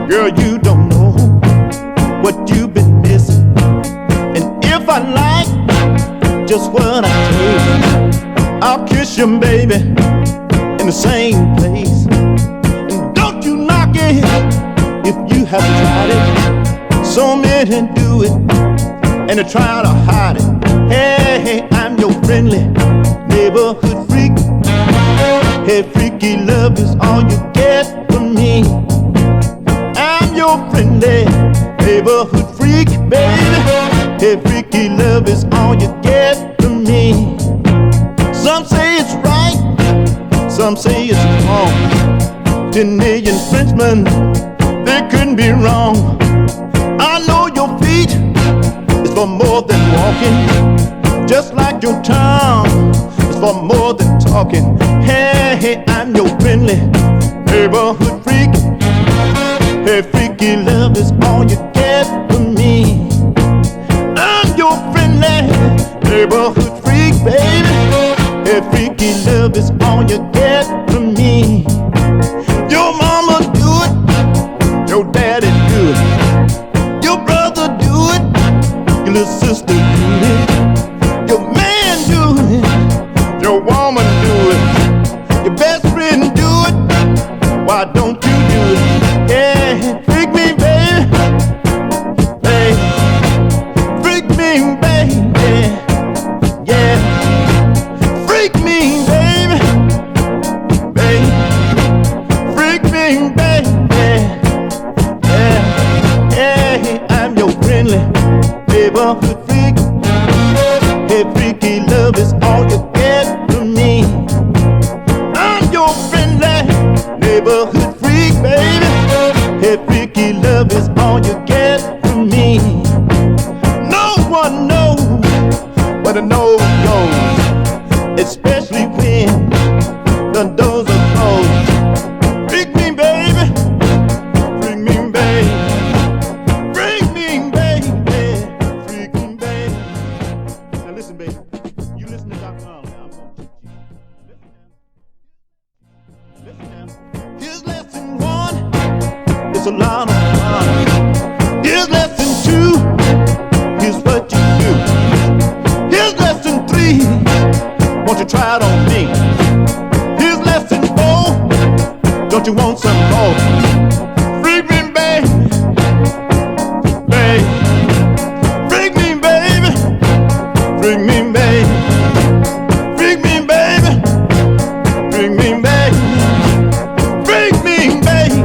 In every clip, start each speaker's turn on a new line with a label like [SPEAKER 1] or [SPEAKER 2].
[SPEAKER 1] Girl, you don't know what you've been missing. And if I like just what I taste, I'll kiss you, baby, in the same place. And don't you knock it if you haven't tried it. So many do it and they try to hide it. Hey, I'm your friendly neighborhood freak. Hey, freaky love is all you get from me. I'm your friendly neighborhood freak, baby. Hey, freaky love is all you get from me. Some say it's right, some say it's wrong. 10 million Frenchmen, they couldn't be wrong. I know your feet is for more than walking, just like your tongue is for more than talking. Hey, I'm your friendly neighborhood freak. Hey, freaky love is all you get from me. I'm your friendly neighborhood freak, baby. Hey, freaky love is all you get from me. Your mama do it, your daddy do it, your brother do it, your little sister do it, your man do it, your woman do it, your best friend do it. Why don't you do it? Yeah, freak me, baby, hey, freak me, baby, yeah, freak me, baby, baby, freak me, baby, yeah, yeah, I'm your friendly neighborhood freak. Hey, freaky love is all you get from me. I'm your friendly neighborhood freak, baby. Hey, freaky love is all you get from me. No one knows what a no goes, especially when the doors are closed. Freak me, baby, freak me, baby, freak me, baby, freak me, baby. Now listen, baby, you listen to Dr. Arnold now. I'm gonna teach you. Listen now. Here's lesson 1. It's a lot of fun. Here's lesson 2. Here's what you do. Here's lesson 3. Won't you try it on me? Here's lesson 4. Don't you want some more? Freak me, baby, baby. Freak me, baby. Freak me, baby. Freak me, baby. Freak me, baby. Freak me, baby.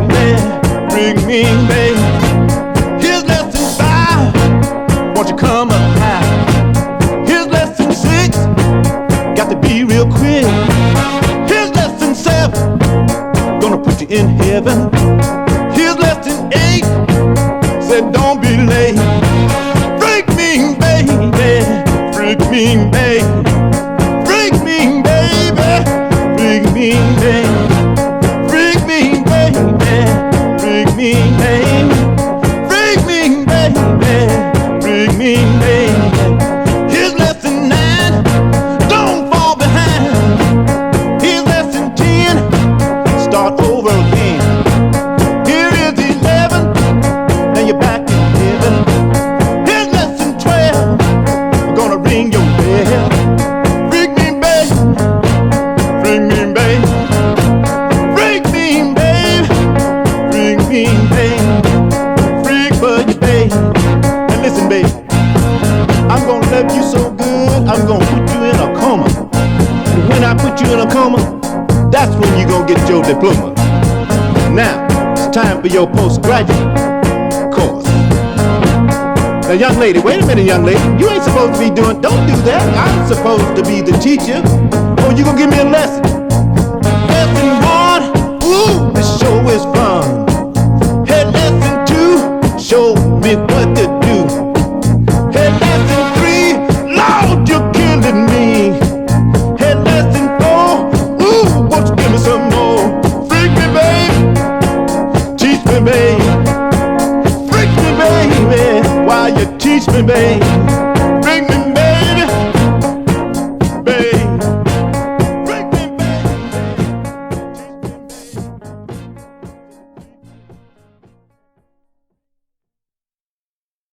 [SPEAKER 1] Freak me, baby. Here's lesson 5. Won't you come up high? Here's lesson 6. Got to be real quick. Here's lesson 7. Gonna put you in heaven. Here's lesson 8. Said don't be late. Freak me, baby. Freak me, baby. Freak me, baby. Freak me, baby. Freak me, baby. Freak me, baby. Freak me, baby. Freak me, baby. Here's lesson 9. Don't fall behind. Here's lesson 10. Start over again. Here is 11. Now you're back in heaven. Here's lesson 12. We're gonna ring your bell. Freak me, baby. Freak me, baby. Freak me, baby. Freak me, baby. Freak for you, baby. And listen, baby, I'm gonna love you so good, I'm gonna put you in a coma. And when I put you in a coma, that's when you gonna get your diploma. Now, it's time for your postgraduate course. Now, young lady, wait a minute, young lady. You ain't supposed to be doing, don't do that. I'm supposed to be the teacher. Oh, you gonna give me a lesson? Lesson 1, ooh, this show is fun. Hey, lesson 2, show me what to do. Hey, lesson 3, Lord, you're killing me. Hey, lesson 4, ooh, won't you give me some more? Freak me, baby, teach me, baby. Freak me, baby, while you teach me, baby.